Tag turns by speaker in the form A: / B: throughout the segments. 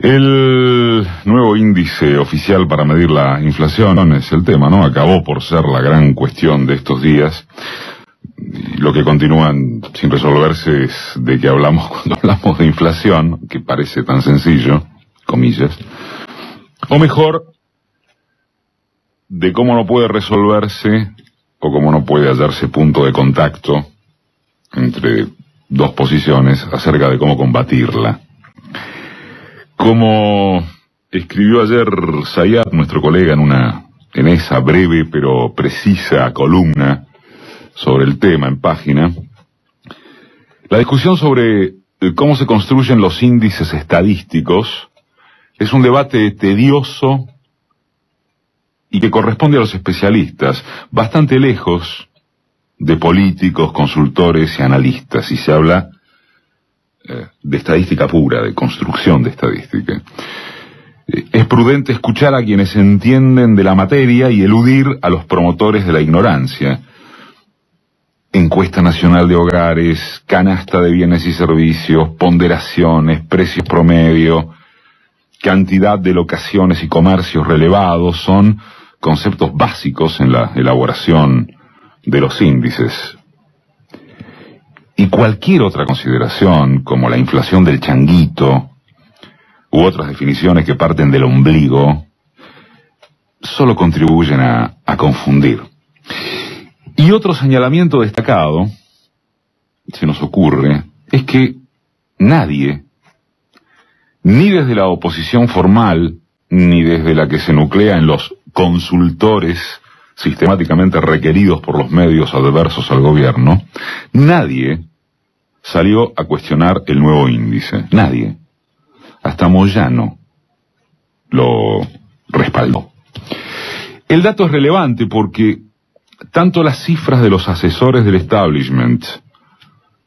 A: El nuevo índice oficial para medir la inflación es el tema, ¿no? Acabó por ser la gran cuestión de estos días. Y lo que continúan sin resolverse es de qué hablamos cuando hablamos de inflación, que parece tan sencillo, comillas. O mejor, de cómo no puede resolverse o cómo no puede hallarse punto de contacto entre dos posiciones acerca de cómo combatirla. Como escribió ayer Zayat, nuestro colega, en esa breve pero precisa columna sobre el tema en Página, la discusión sobre cómo se construyen los índices estadísticos es un debate tedioso y que corresponde a los especialistas, bastante lejos de políticos, consultores y analistas, y se habla de estadística pura, de construcción de estadística. Es prudente escuchar a quienes entienden de la materia y eludir a los promotores de la ignorancia. Encuesta nacional de hogares, canasta de bienes y servicios, ponderaciones, precios promedio, cantidad de locaciones y comercios relevados son conceptos básicos en la elaboración de los índices. Y cualquier otra consideración, como la inflación del changuito, u otras definiciones que parten del ombligo, solo contribuyen a confundir. Y otro señalamiento destacado, se nos ocurre, es que nadie, ni desde la oposición formal, ni desde la que se nuclea en los consultores sistemáticamente requeridos por los medios adversos al gobierno, nadie salió a cuestionar el nuevo índice. Nadie. Hasta Moyano lo respaldó. El dato es relevante porque tanto las cifras de los asesores del establishment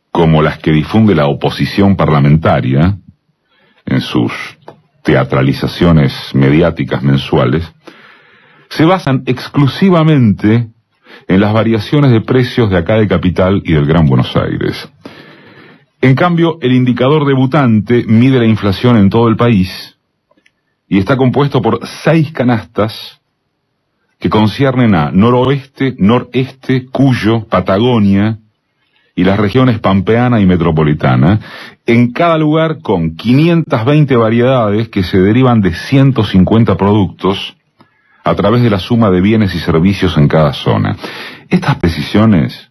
A: como las que difunde la oposición parlamentaria en sus teatralizaciones mediáticas mensuales se basan exclusivamente en las variaciones de precios de acá de Capital y del Gran Buenos Aires. En cambio, el indicador debutante mide la inflación en todo el país y está compuesto por 6 canastas que conciernen a noroeste, noreste, Cuyo, Patagonia y las regiones pampeana y metropolitana, en cada lugar con 520 variedades que se derivan de 150 productos a través de la suma de bienes y servicios en cada zona. Estas precisiones,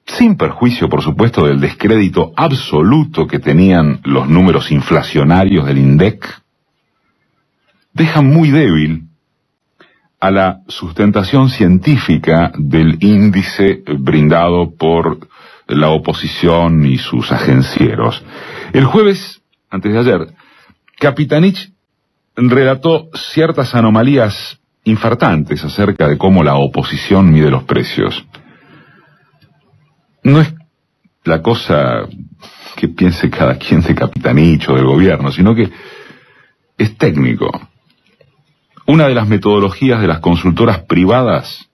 A: sin perjuicio por supuesto del descrédito absoluto que tenían los números inflacionarios del INDEC, dejan muy débil a la sustentación científica del índice brindado por la oposición y sus agencieros. El jueves, antes de ayer, Capitanich relató ciertas anomalías infartantes acerca de cómo la oposición mide los precios. No es la cosa que piense cada quien de Capitanich o del gobierno, sino que es técnico. Una de las metodologías de las consultoras privadas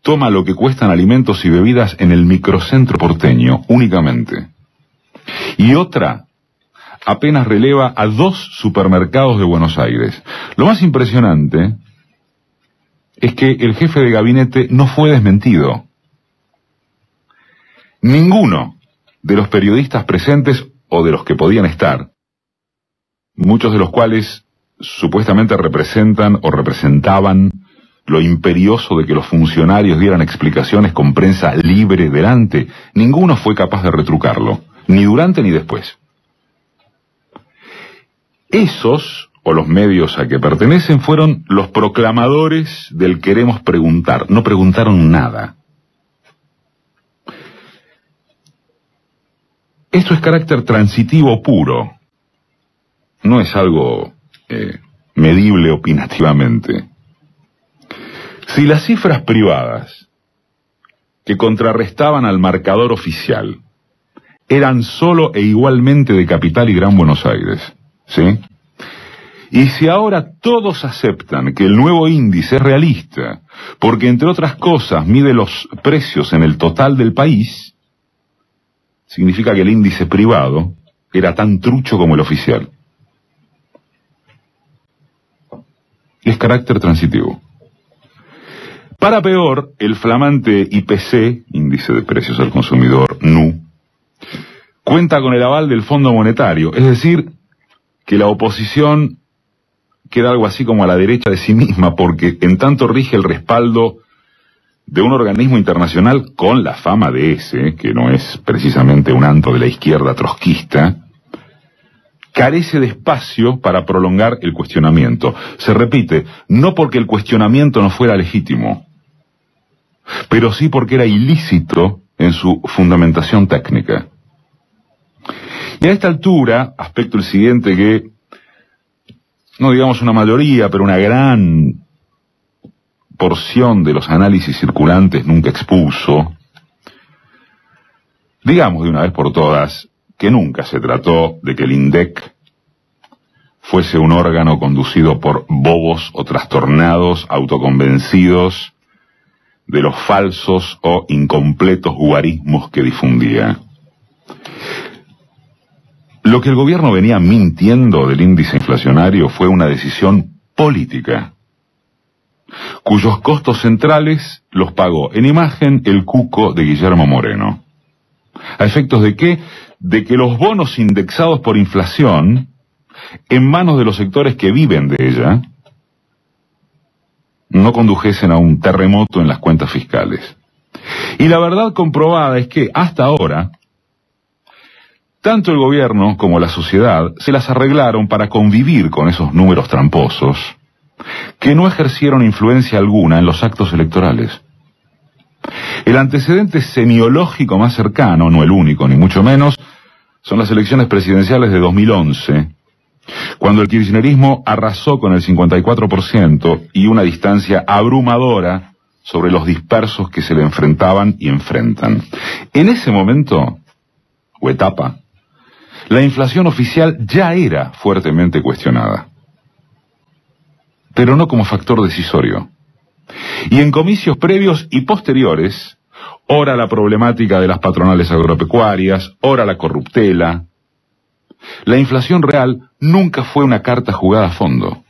A: toma lo que cuestan alimentos y bebidas en el microcentro porteño únicamente. Y otra apenas releva a 2 supermercados de Buenos Aires. Lo más impresionante es que el jefe de gabinete no fue desmentido. Ninguno de los periodistas presentes o de los que podían estar, muchos de los cuales supuestamente representan o representaban lo imperioso de que los funcionarios dieran explicaciones con prensa libre delante, ninguno fue capaz de retrucarlo, ni durante ni después. Esos, o los medios a que pertenecen, fueron los proclamadores del queremos preguntar. No preguntaron nada. Esto es carácter transitivo puro. No es algo medible opinativamente. Si las cifras privadas que contrarrestaban al marcador oficial eran solo e igualmente de Capital y Gran Buenos Aires, ¿sí? Y si ahora todos aceptan que el nuevo índice es realista, porque entre otras cosas mide los precios en el total del país, significa que el índice privado era tan trucho como el oficial. Es carácter transitivo. Para peor, el flamante IPC, Índice de Precios al Consumidor, NU, cuenta con el aval del Fondo Monetario, es decir, que la oposición queda algo así como a la derecha de sí misma, porque en tanto rige el respaldo de un organismo internacional con la fama de ese, que no es precisamente un antro de la izquierda trotskista, carece de espacio para prolongar el cuestionamiento. Se repite, no porque el cuestionamiento no fuera legítimo, pero sí porque era ilícito en su fundamentación técnica. Y a esta altura, aspecto el siguiente que, no digamos una mayoría, pero una gran porción de los análisis circulantes nunca expuso, digamos de una vez por todas, que nunca se trató de que el INDEC fuese un órgano conducido por bobos o trastornados, autoconvencidos de los falsos o incompletos guarismos que difundía. Lo que el gobierno venía mintiendo del índice inflacionario fue una decisión política, cuyos costos centrales los pagó en imagen el cuco de Guillermo Moreno. ¿A efectos de qué? De que los bonos indexados por inflación, en manos de los sectores que viven de ella, no condujesen a un terremoto en las cuentas fiscales. Y la verdad comprobada es que, hasta ahora, tanto el gobierno como la sociedad se las arreglaron para convivir con esos números tramposos, que no ejercieron influencia alguna en los actos electorales. El antecedente semiológico más cercano, no el único ni mucho menos, son las elecciones presidenciales de 2011, cuando el kirchnerismo arrasó con el 54% y una distancia abrumadora sobre los dispersos que se le enfrentaban y enfrentan. En ese momento, o etapa, la inflación oficial ya era fuertemente cuestionada, pero no como factor decisorio. Y en comicios previos y posteriores, ora la problemática de las patronales agropecuarias, ora la corruptela. La inflación real nunca fue una carta jugada a fondo.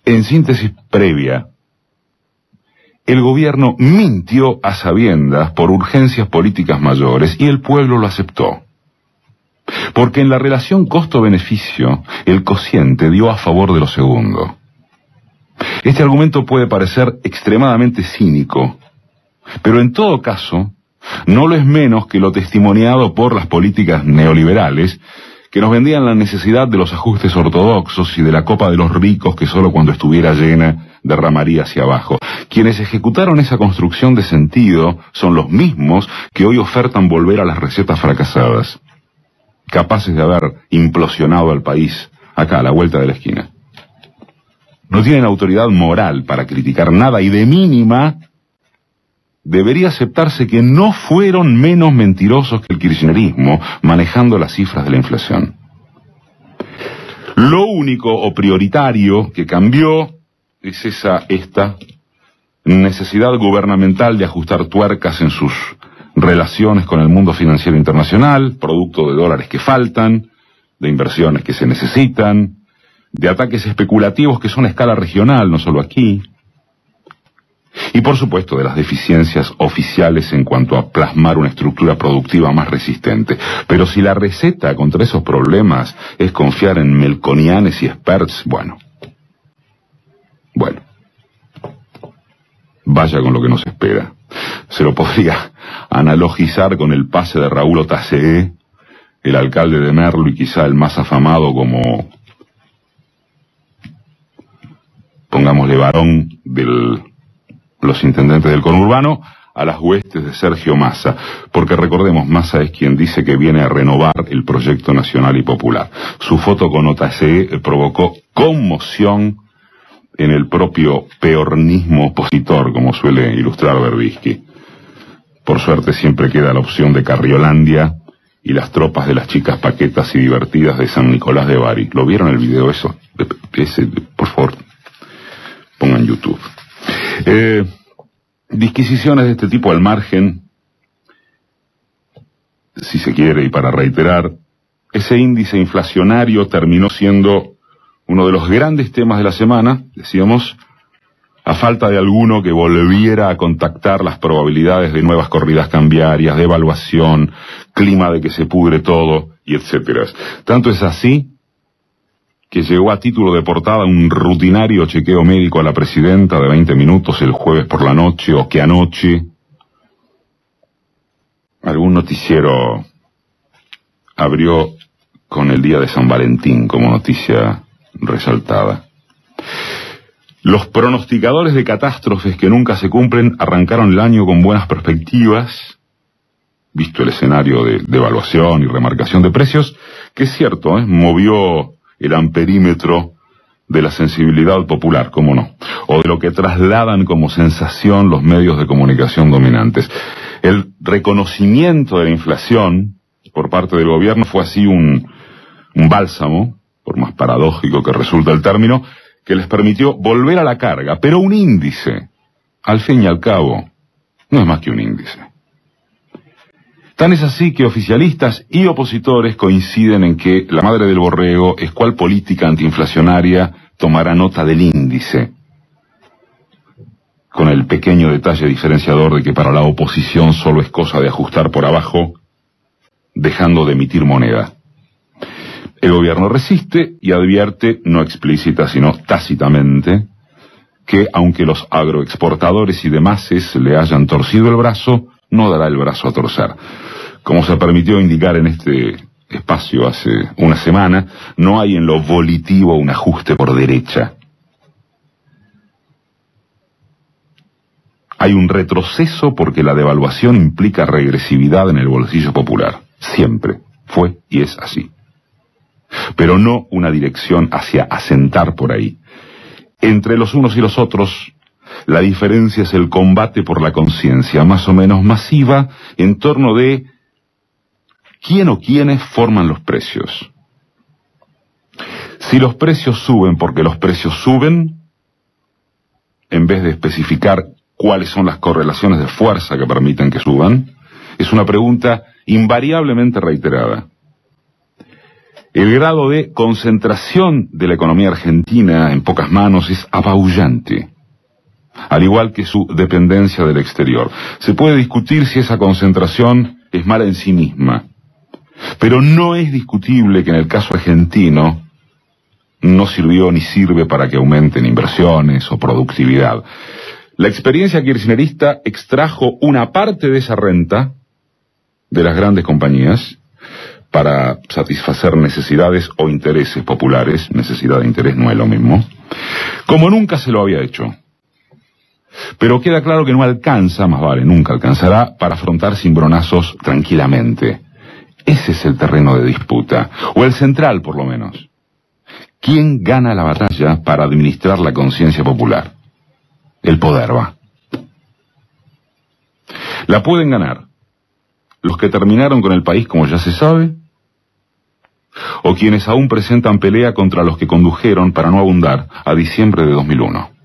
A: En síntesis previa, el gobierno mintió a sabiendas por urgencias políticas mayores y el pueblo lo aceptó. Porque en la relación costo-beneficio, el cociente dio a favor de lo segundo. Este argumento puede parecer extremadamente cínico, pero en todo caso, no lo es menos que lo testimoniado por las políticas neoliberales, que nos vendían la necesidad de los ajustes ortodoxos y de la copa de los ricos que solo cuando estuviera llena derramaría hacia abajo. Quienes ejecutaron esa construcción de sentido son los mismos que hoy ofertan volver a las recetas fracasadas, capaces de haber implosionado al país acá a la vuelta de la esquina. No tienen autoridad moral para criticar nada y de mínima debería aceptarse que no fueron menos mentirosos que el kirchnerismo manejando las cifras de la inflación. Lo único o prioritario que cambió es esta necesidad gubernamental de ajustar tuercas en sus relaciones con el mundo financiero internacional, producto de dólares que faltan, de inversiones que se necesitan, de ataques especulativos que son a escala regional, no solo aquí, y por supuesto de las deficiencias oficiales en cuanto a plasmar una estructura productiva más resistente. Pero si la receta contra esos problemas es confiar en melconianes y experts, bueno, vaya con lo que nos espera. Se lo podría analogizar con el pase de Raúl Otace, el alcalde de Merlo y quizá el más afamado como, pongámosle, varón de los intendentes del conurbano, a las huestes de Sergio Massa, porque recordemos, Massa es quien dice que viene a renovar el proyecto nacional y popular. Su foto con Otace provocó conmoción en el propio peornismo opositor, como suele ilustrar Berbisky. Por suerte siempre queda la opción de Carriolandia y las tropas de las chicas paquetas y divertidas de San Nicolás de Bari. ¿Lo vieron el video eso? Por favor, pongan YouTube. Disquisiciones de este tipo al margen si se quiere, y para reiterar, ese índice inflacionario terminó siendo uno de los grandes temas de la semana, decíamos, a falta de alguno que volviera a contactar las probabilidades de nuevas corridas cambiarias, de evaluación, clima de que se pudre todo, y etcétera. Tanto es así que llegó a título de portada un rutinario chequeo médico a la presidenta de 20 minutos el jueves por la noche, o que anoche algún noticiero abrió con el día de San Valentín como noticia resaltada. Los pronosticadores de catástrofes que nunca se cumplen arrancaron el año con buenas perspectivas, visto el escenario de evaluación y remarcación de precios, que es cierto, movió el amperímetro de la sensibilidad popular, cómo no, o de lo que trasladan como sensación los medios de comunicación dominantes. El reconocimiento de la inflación por parte del gobierno fue así un bálsamo, por más paradójico que resulta el término, que les permitió volver a la carga, pero un índice, al fin y al cabo, no es más que un índice. Tan es así que oficialistas y opositores coinciden en que la madre del borrego es cual política antiinflacionaria tomará nota del índice, con el pequeño detalle diferenciador de que para la oposición solo es cosa de ajustar por abajo, dejando de emitir moneda. El gobierno resiste y advierte, no explícita sino tácitamente, que aunque los agroexportadores y demás le hayan torcido el brazo, no dará el brazo a torcer. Como se permitió indicar en este espacio hace una semana, no hay en lo volitivo un ajuste por derecha. Hay un retroceso porque la devaluación implica regresividad en el bolsillo popular. Siempre fue y es así. Pero no una dirección hacia asentar por ahí. Entre los unos y los otros, la diferencia es el combate por la conciencia, más o menos masiva, en torno de quién o quiénes forman los precios. Si los precios suben porque los precios suben, en vez de especificar cuáles son las correlaciones de fuerza que permiten que suban, es una pregunta invariablemente reiterada. El grado de concentración de la economía argentina en pocas manos es apabullante, al igual que su dependencia del exterior. Se puede discutir si esa concentración es mala en sí misma, pero no es discutible que en el caso argentino no sirvió ni sirve para que aumenten inversiones o productividad. La experiencia kirchnerista extrajo una parte de esa renta de las grandes compañías para satisfacer necesidades o intereses populares. Necesidad e interés no es lo mismo, como nunca se lo había hecho. Pero queda claro que no alcanza, más vale, nunca alcanzará para afrontar cimbronazos tranquilamente. Ese es el terreno de disputa, o el central por lo menos. ¿Quién gana la batalla para administrar la conciencia popular? El poder va. La pueden ganar los que terminaron con el país como ya se sabe, o quienes aún presentan pelea contra los que condujeron, para no abundar, a diciembre de 2001.